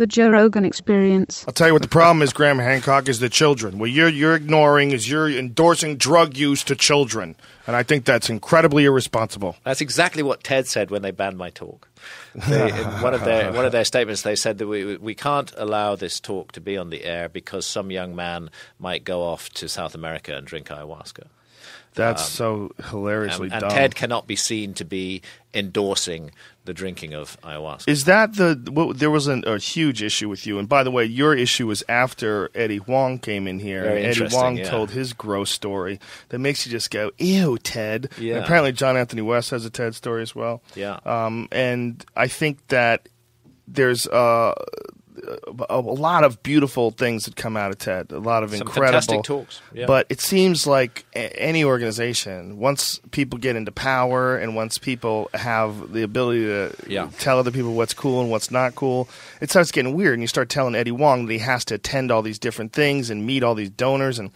The Joe Rogan Experience. I'll tell you what the problem is, Graham Hancock, is the children. What you're ignoring is you're endorsing drug use to children. And I think that's incredibly irresponsible. That's exactly what TED said when they banned my talk. In one of their statements, they said that we can't allow this talk to be on the air because some young man might go off to South America and drink ayahuasca. That's so hilariously dumb. And TED cannot be seen to be endorsing the drinking of ayahuasca. Is that there was a huge issue with you? And by the way, your issue was after Eddie Huang came in here. Very and Eddie Huang yeah. told his gross story that makes you just go, ew, Ted. Yeah. And apparently John Anthony West has a TED story as well. Yeah. And I think that there's a lot of beautiful things that come out of TED, a lot of some incredible fantastic talks. Yeah. But it seems like any organization, once people get into power and once people have the ability to tell other people what's cool and what's not cool, it starts getting weird. And you start telling Eddie Huang that he has to attend all these different things and meet all these donors and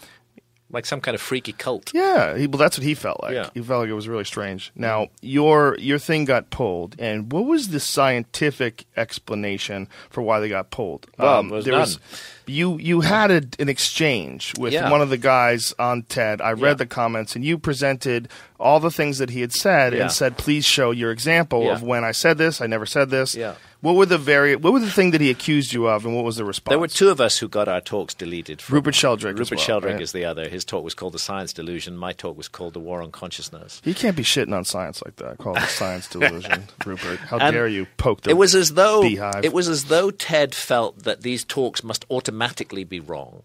like some kind of freaky cult. Yeah, well, that's what he felt like. Yeah. He felt like it was really strange. Now, your thing got pulled, and what was the scientific explanation for why they got pulled? Well, there was none. You had an exchange with one of the guys on TED. I read the comments, and you presented all the things that he had said and said, please show your example of when I said this, I never said this. Yeah. What were the thing that he accused you of, and what was the response? There were two of us who got our talks deleted. Rupert Sheldrake. Rupert Sheldrake is the other. His talk was called The Science Delusion. My talk was called The War on Consciousness. You can't be shitting on science like that. Call it the science delusion, Rupert. How dare you poke the beehive? It was as though TED felt that these talks must automatically be wrong,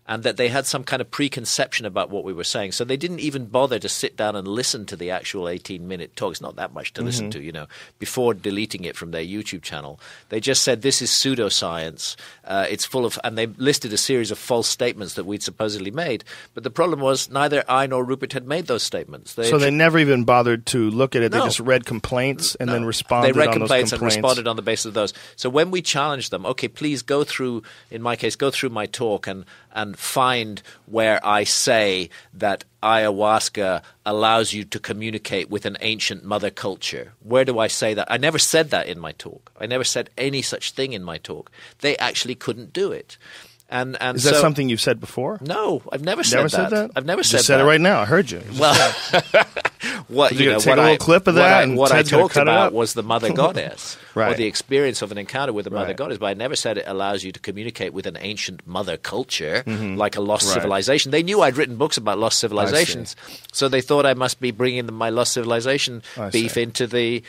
and that they had some kind of preconception about what we were saying. So they didn't even bother to sit down and listen to the actual 18-minute talk. It's not that much to listen to, before deleting it from their YouTube channel. They just said, this is pseudoscience. It's full of – and they listed a series of false statements that we'd supposedly made. But the problem was neither I nor Rupert had made those statements. They never even bothered to look at it. No. They just read complaints and then responded on those complaints. They read complaints and responded on the basis of those. So when we challenged them, okay, please go through – in my case, go through my talk and find where I say that ayahuasca allows you to communicate with an ancient mother culture. Where do I say that? I never said that in my talk. I never said any such thing in my talk. They actually couldn't do it. And is that something you've said before? No, I've never said that. I've never said that. You said it right now. I heard you. Well, what take a little clip of that. What I talked about was the mother goddess, right. or the experience of an encounter with the mother goddess. But I never said it allows you to communicate with an ancient mother culture, like a lost civilization. They knew I'd written books about lost civilizations, so they thought I must be bringing my lost civilization beef into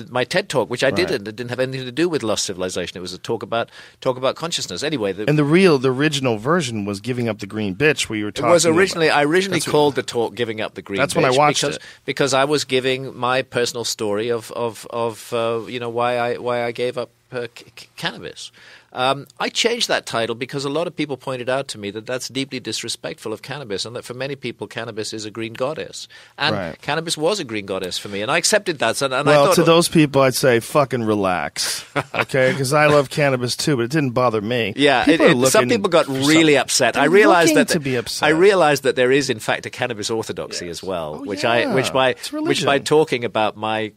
my TED talk, which I didn't. It didn't have anything to do with lost civilization. It was a talk about consciousness. Anyway, the original version was Giving Up the Green Bitch, where you were talking. I originally called the talk Giving Up the Green Bitch. That's when I watched it. Because I was giving my personal story of why I gave up cannabis. I changed that title because a lot of people pointed out to me that that's deeply disrespectful of cannabis, and that for many people cannabis is a green goddess. And cannabis was a green goddess for me, and I accepted that. And I thought, to those people, I'd say fucking relax, okay? Because I love cannabis too, but it didn't bother me. Yeah, some people got really upset. I realized that there is, in fact, a cannabis orthodoxy as well, which by talking about my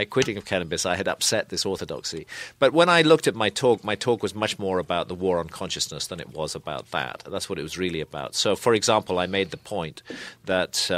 quitting of cannabis, I had upset this orthodoxy. But when I looked at my talk was much more about the war on consciousness than it was about that. That's what it was really about. So, for example, I made the point that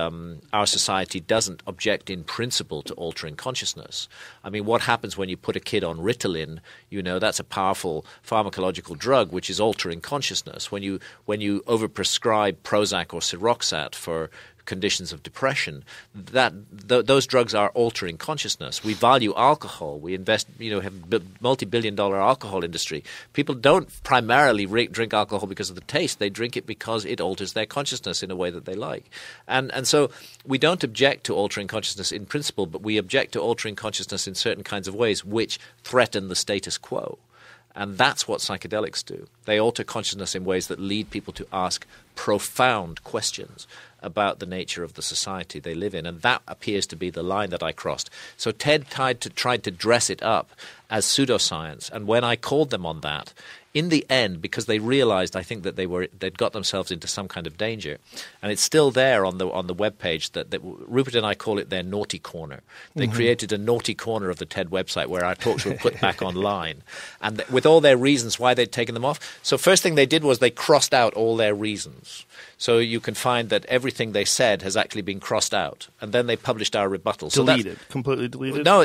our society doesn't object in principle to altering consciousness. I mean, what happens when you put a kid on Ritalin? That's a powerful pharmacological drug which is altering consciousness. When you overprescribe Prozac or Siroxat for conditions of depression, those drugs are altering consciousness. We value alcohol. We invest, have multi-billion-dollar alcohol industry. People don't primarily drink alcohol because of the taste. They drink it because it alters their consciousness in a way that they like. And so we don't object to altering consciousness in principle, but we object to altering consciousness in certain kinds of ways which threaten the status quo. And that's what psychedelics do. They alter consciousness in ways that lead people to ask profound questions about the nature of the society they live in. And that appears to be the line that I crossed. So TED tried to dress it up as pseudoscience. And when I called them on that, in the end, because they realized, I think, that they'd got themselves into some kind of danger, and it's still there on the webpage that Rupert and I call it their naughty corner. They created a naughty corner of the TED website where our talks were put back online, and with all their reasons why they'd taken them off. So first thing they did was they crossed out all their reasons. So you can find that everything they said has actually been crossed out, and then they published our rebuttal. Completely deleted? No,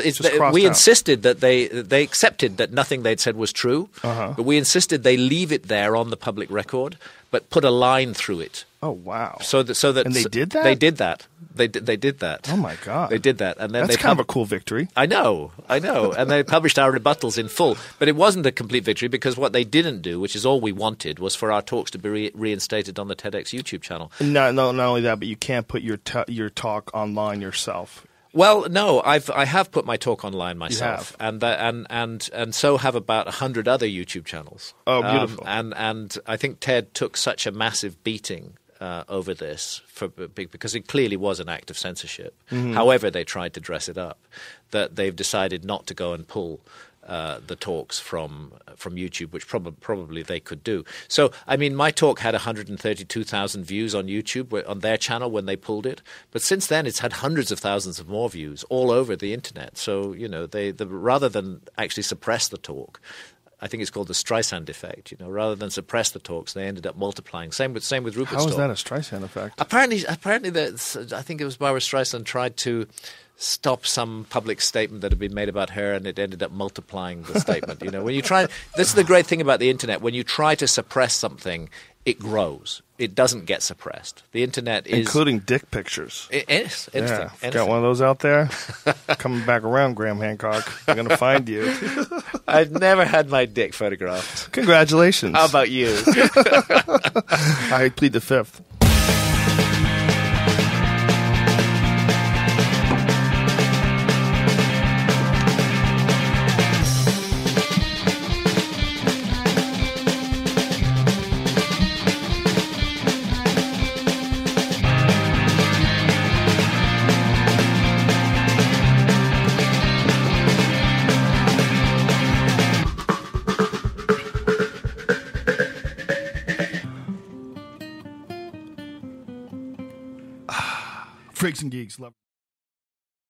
we insisted that they accepted that nothing they'd said was true, but we insisted they leave it there on the public record, but put a line through it. Oh, wow. So that and they did that? They did that. They did that. Oh, my God. They did that. And then That's kind of a cool victory. I know. And they published our rebuttals in full. But it wasn't a complete victory because what they didn't do, which is all we wanted, was for our talks to be reinstated on the TEDx YouTube channel. No, not only that, but you can't put your talk online yourself. Well, no, I have put my talk online myself, and so have about 100 other YouTube channels. Oh, beautiful! And I think TED took such a massive beating over this because it clearly was an act of censorship. However, they tried to dress it up, that they've decided not to go and pull the talks from YouTube, which probably they could do. So, I mean, my talk had 132,000 views on YouTube on their channel when they pulled it. But since then, it's had hundreds of thousands of more views all over the internet. So, you know, they rather than actually suppress the talk, I think it's called the Streisand effect. You know, rather than suppress the talks, they ended up multiplying. Same with Rupert's talk. How is that a Streisand effect? Apparently, I think it was Barbara Streisand tried to stop some public statement that had been made about her, and it ended up multiplying the statement. You know, when you try, this is the great thing about the internet. When you try to suppress something, it grows. It doesn't get suppressed. The internet is including dick pictures. Anything. Got one of those out there. Coming back around, Graham Hancock. I'm going to find you. I've never had my dick photographed. Congratulations. How about you? I plead the fifth. Freaks and geeks. Love.